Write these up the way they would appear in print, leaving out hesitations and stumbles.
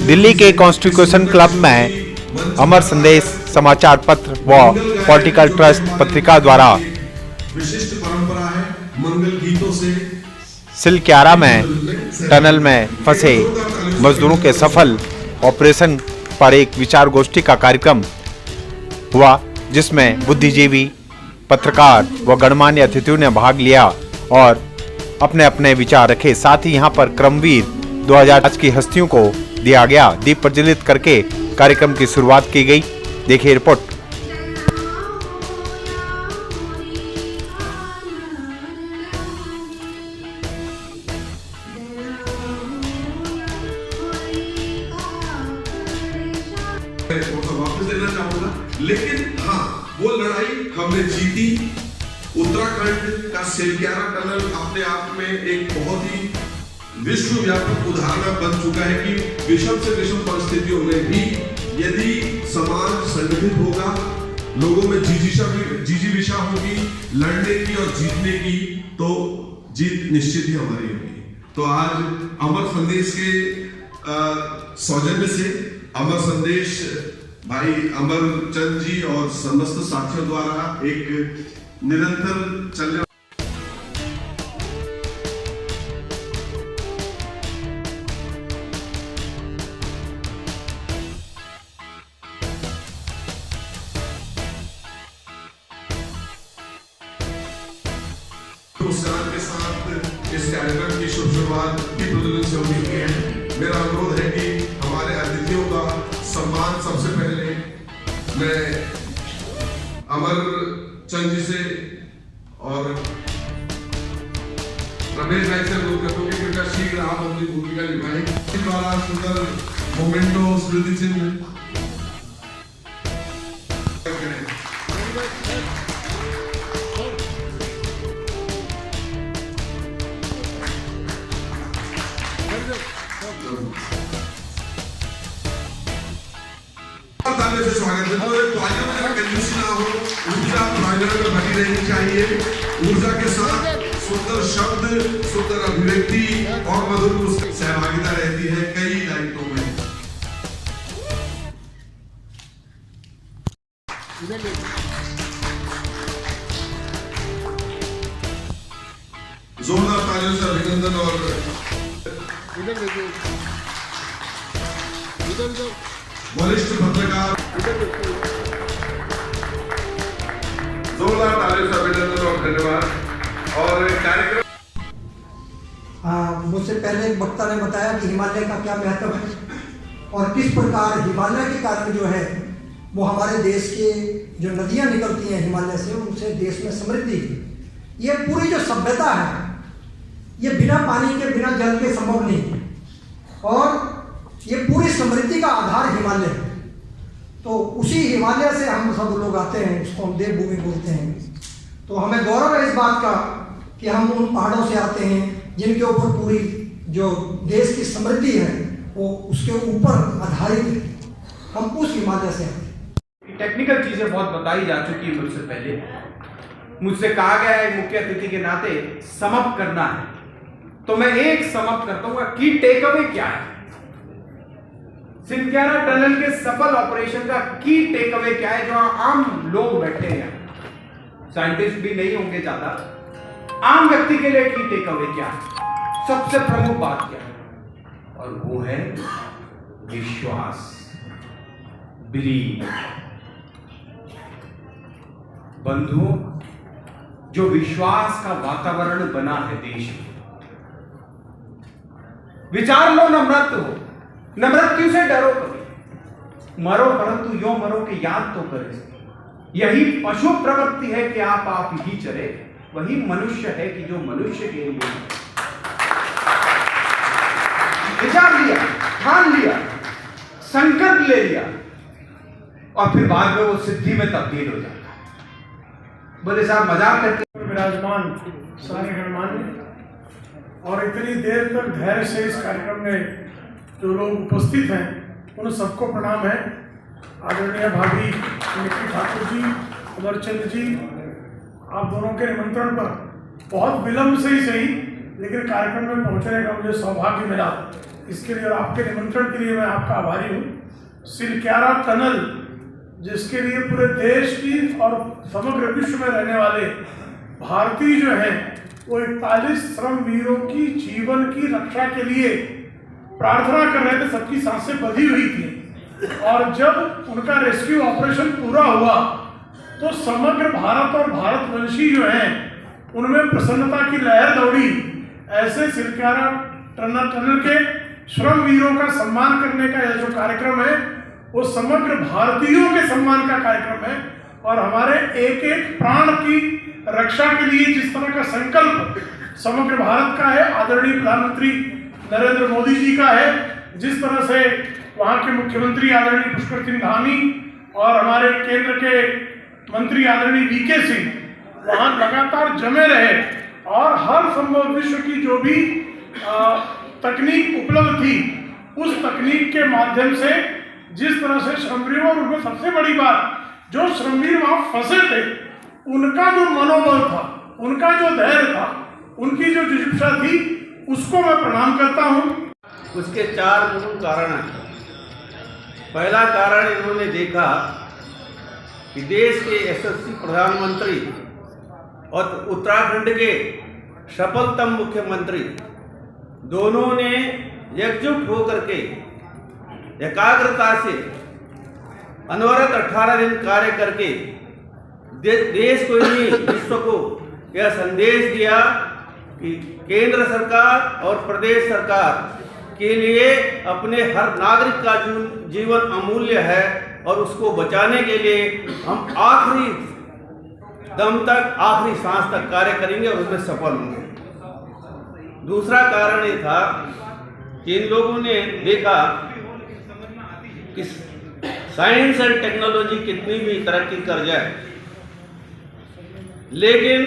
दिल्ली के constitution club में अमर संदेश समाचार पत्र व पॉलिटिकल ट्रस्ट पत्रिका द्वारा विशिष्ट परंपरा है मंगल गीतों से सिलक्यारा में टनल में फंसे मजदूरों के सफल ऑपरेशन पर एक विचार गोष्ठी का कार्यक्रम हुआ, जिसमें बुद्धिजीवी, पत्रकार व गणमान्य अतिथियों ने भाग लिया और अपने अपने विचार रखे। साथ ही यहां पर क्रमवीर 2005 की हस्तियों को दिया गया। दीप प्रज्वलित करके कार्यक्रम की शुरुआत की गई। देखिए रिपोर्ट। वापस देना चाहूंगा, लेकिन हाँ, वो लड़ाई हमने जीती। उत्तराखंड का सिलक्यारा टनल अपने आप में एक बहुत ही विश्वव्यापक उदाहरण बन चुका है कि विषम से विषम परिस्थितियों में भी यदि समाज संगठित होगा, लोगों में जिजीविषा होगी लड़ने की और जीतने की, तो जीत निश्चित ही हमारी होगी। तो आज अमर संदेश के सौजन्य से अमर संदेश भाई अमरचंद जी और समस्त साथियों द्वारा एक निरंतर चलने मुस्कान के साथ इस कार्यक्रम की शुरुआत की प्रज्वलित से हुई है। मेरा अनुरोध है कि हमारे अतिथियों का सम्मान सबसे पहले मैं अमरचंद जी से और रमेश भाई से अनुरोध करता हूँ कि कृपया शीघ्र आप अपनी भूमिका निभाएं। इस द्वारा सुंदर मोमेंटो स्मृति चिन्ह से स्वागत है। तो आज में कंजूसी ना हो, ऊर्जा प्रांगण में बनी रहनी चाहिए। ऊर्जा के साथ सुंदर शब्द, सुंदर अभिव्यक्ति और मधुर सहभागिता रहती है कई लाइटों में। जोरदार तालियों से अभिनंदन और वरिष्ठ पत्रकार जोरदार तालियों से अभिनंदन और धन्यवाद। और कार्यक्रम मुझसे पहले एक वक्ता ने बताया कि हिमालय का क्या महत्व है और किस प्रकार हिमालय के कारण जो है वो हमारे देश के जो नदियां निकलती हैं हिमालय से, उनसे देश में समृद्धि। ये पूरी जो सभ्यता है ये बिना पानी के, बिना जल के संभव नहीं है और ये पूरी समृद्धि का आधार हिमालय है। तो उसी हिमालय से हम सब लोग आते हैं, उसको हम देवभूमि बोलते हैं। तो हमें गौरव है इस बात का कि हम उन पहाड़ों से आते हैं जिनके ऊपर पूरी जो देश की समृद्धि है वो उसके ऊपर आधारित है। हम उस हिमालय से आते हैं। टेक्निकल चीजें बहुत बताई जा चुकी है मुझसे पहले। मुझसे कहा गया है मुख्य अतिथि के नाते समाप्त करना है, तो मैं एक समाप्त करता हूँ की टेक अवे क्या है। सिलक्यारा टनल के सफल ऑपरेशन का की टेक अवे क्या है, जो आम लोग बैठे हैं, साइंटिस्ट भी नहीं होंगे ज्यादा, आम व्यक्ति के लिए की टेक अवे क्या है, सबसे प्रमुख बात क्या है, और वो है विश्वास, बिलीव। बंधुओं, जो विश्वास का वातावरण बना है देश में, विचार लो, नम्रत हो, न मृत्यु से डरो, कभी मरो परंतु यो मरो के याद तो करे। यही पशु प्रवृत्ति है कि आप ही चले, वही मनुष्य है कि जो मनुष्य के लिए विचार लिया, ठान लिया, संकल्प ले लिया और फिर बाद में वो सिद्धि में तब्दील हो जाता है। बोले साहब मजाक करके विराजमान सारे गणमान्य और इतनी देर तक धैर्य से इस कार्यक्रम में जो लोग उपस्थित हैं उन सबको प्रणाम है। आदरणीय भाभी निखिल ठाकुर जी, अमरचंद जी, आप दोनों के निमंत्रण पर बहुत विलंब से ही सही लेकिन कार्यक्रम में पहुंचने का मुझे सौभाग्य मिला। इसके लिए और आपके निमंत्रण के लिए मैं आपका आभारी हूँ। सिलक्यारा टनल, जिसके लिए पूरे देश की और समग्र विश्व में रहने वाले भारतीय जो हैं वो 41 श्रमवीरों की जीवन की रक्षा के लिए प्रार्थना कर रहे थे, सबकी सांसें बंधी हुई थी, और जब उनका रेस्क्यू ऑपरेशन पूरा हुआ तो समग्र भारत और भारतवंशी जो हैं उनमें प्रसन्नता की लहर दौड़ी। ऐसे सिलक्यारा टनल के श्रमवीरों का सम्मान करने का यह जो कार्यक्रम है वो समग्र भारतीयों के सम्मान का कार्यक्रम है, और हमारे एक एक प्राण की रक्षा के लिए जिस तरह का संकल्प समग्र भारत का है, आदरणीय प्रधानमंत्री नरेंद्र मोदी जी का है, जिस तरह से वहाँ के मुख्यमंत्री आदरणीय पुष्कर सिंह धामी और हमारे केंद्र के मंत्री आदरणीय वीके सिंह वहाँ लगातार जमे रहे और हर संभव विश्व की जो भी तकनीक उपलब्ध थी उस तकनीक के माध्यम से जिस तरह से श्रमवीरों, और उनमें सबसे बड़ी बात जो श्रमवीर वहाँ फंसे थे उनका जो मनोबल था, उनका जो धैर्य था, उनकी जो जिज्ञासा थी, उसको मैं प्रणाम करता हूँ। उसके 4 मूल कारण हैं। पहला कारण इन्होंने देखा कि देश के यशस्वी प्रधानमंत्री और उत्तराखंड के सफलतम मुख्यमंत्री दोनों ने एकजुट होकर के एकाग्रता से अनवरत 18 दिन कार्य करके देश को ही विश्व को यह संदेश दिया कि केंद्र सरकार और प्रदेश सरकार के लिए अपने हर नागरिक का जीवन अमूल्य है और उसको बचाने के लिए हम आखिरी दम तक, आखिरी सांस तक कार्य करेंगे और उसमें सफल होंगे। दूसरा कारण ये था कि इन लोगों ने देखा कि साइंस एंड टेक्नोलॉजी कितनी भी तरक्की कर जाए लेकिन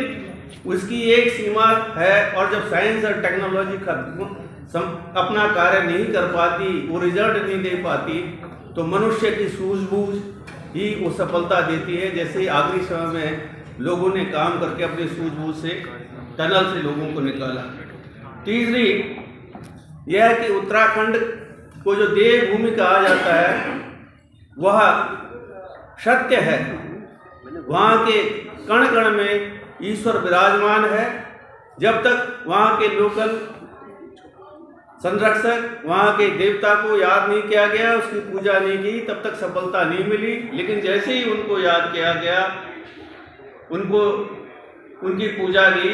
उसकी एक सीमा है, और जब साइंस और टेक्नोलॉजी अपना कार्य नहीं कर पाती, वो रिजल्ट नहीं दे पाती, तो मनुष्य की सूझबूझ ही वो सफलता देती है। जैसे आखिरी समय में लोगों ने काम करके अपनी सूझबूझ से टनल से लोगों को निकाला। तीसरी यह है कि उत्तराखंड को जो देवभूमि कहा जाता है वह सत्य है, वहाँ के कण कण में ईश्वर विराजमान है। जब तक वहाँ के लोकल संरक्षक, वहाँ के देवता को याद नहीं किया गया, उसकी पूजा नहीं की, तब तक सफलता नहीं मिली। लेकिन जैसे ही उनको याद किया गया, उनको उनकी पूजा की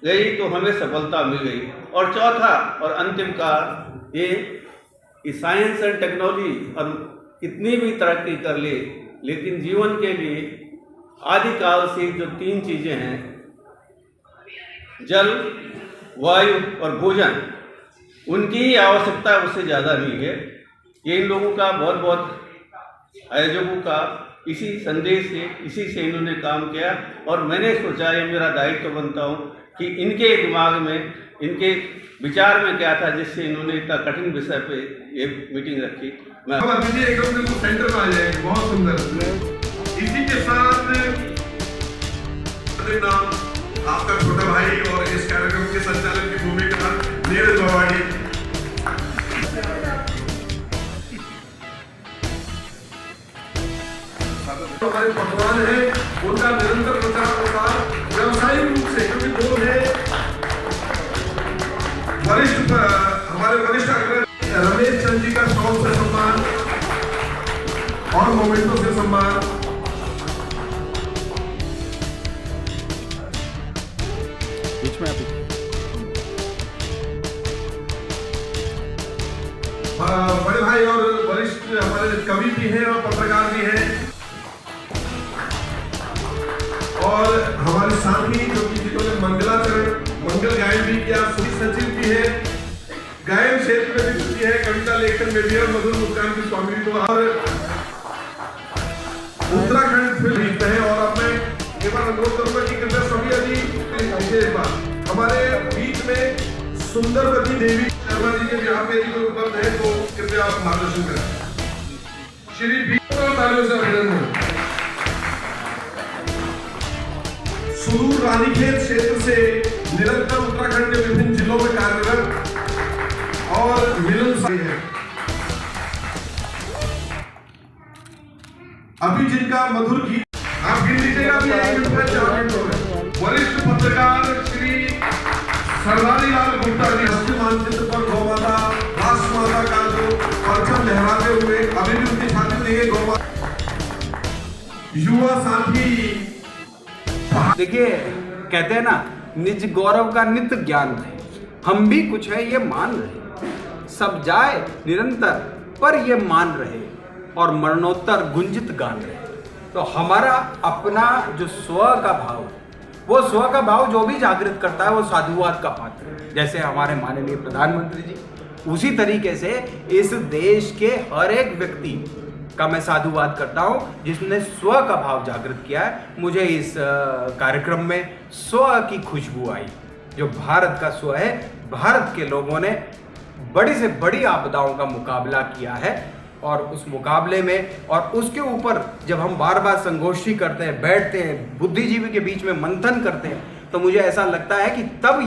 गई तो हमें सफलता मिल गई। और चौथा और अंतिम कारण ये कि साइंस एंड टेक्नोलॉजी और कितनी भी तरक्की कर ले, लेकिन जीवन के लिए आदिकाल से जो 3 चीज़ें हैं, जल, वायु और भोजन, उनकी आवश्यकता उससे ज़्यादा नहीं है। ये इन लोगों का बहुत बहुत आयोजकों का इसी संदेश से, इसी से इन्होंने काम किया, और मैंने सोचा ये मेरा दायित्व बनता हूँ कि इनके दिमाग में, इनके विचार में क्या था जिससे इन्होंने इतना कठिन विषय पे ये मीटिंग रखी। मैं एकदम सेंटर में आ जाएगी, बहुत सुंदर। इसी के साथ नाम आपका छोटा भाई और इस कार्यक्रम के संचालन की भूमिका नीरज भवानी। हमारे पकवान है उनका निरंतर प्रचार प्रसार व्यावसायिक रूप से, क्योंकि वो है वरिष्ठ, हमारे वरिष्ठ रमेश चंद जी का शौक से सम्मान और मोमेंटो से सम्मान। बड़े भाई और वरिष्ठ हमारे कवि भी हैं और पत्रकार भी हैं, और हमारे साथी जो कि जिन्होंने मंगल गायन भी किया, सुधीर सचिव भी है, गायन क्षेत्र में भी जुटी है, कविता लेखन में भी, और मधुर मुस्कान की स्वामी तो, और उत्तराखंड फिल्म जीतते हैं। और अब मैं एक बार अनुरोध करूंगा कि कृपया सभी विशेष बात हमारे बीच में सुंदरवती देवी शर्मा जी के विवाह में जो उपलब्ध है, तो कृपया आप मार्गदर्शन करें। श्री भी तालियों से अभिनंदन। सुदूर रानीखेत क्षेत्र से निरंतर उत्तराखंड के विभिन्न जिलों में कार्यरत और और मिलनसार है। अभी जिनका मधुर गीत आप गिन लीजिएगा, अभी 1 मिनट में 4 मिनट हो गए। वरिष्ठ पत्रकार श्री सरदारी लाल गुप्ता जी राष्ट्रीय मानचित्र पर गौ माता राष्ट्र माता का जो परचम लहराते हुए अभी भी उनकी छाती नहीं है। गौ माता युवा साथी, देखिए कहते हैं ना, निज गौरव का नित्य ज्ञान है। हम भी कुछ है ये मान रहे, सब जाए निरंतर पर ये मान रहे, और मरणोत्तर गुंजित गान रहे। तो हमारा अपना जो स्व का भाव है, वो स्व का भाव जो भी जागृत करता है वो साधुवाद का पात्र है। जैसे हमारे माननीय प्रधानमंत्री जी, उसी तरीके से इस देश के हर एक व्यक्ति का मैं साधुवाद करता हूँ जिसने स्व का भाव जागृत किया है। मुझे इस कार्यक्रम में स्व की खुशबू आई। जो भारत का स्व है, भारत के लोगों ने बड़ी से बड़ी आपदाओं का मुकाबला किया है, और उस मुकाबले में और उसके ऊपर जब हम बार बार संगोष्ठी करते हैं, बैठते हैं, बुद्धिजीवी के बीच में मंथन करते हैं, तो मुझे ऐसा लगता है कि तब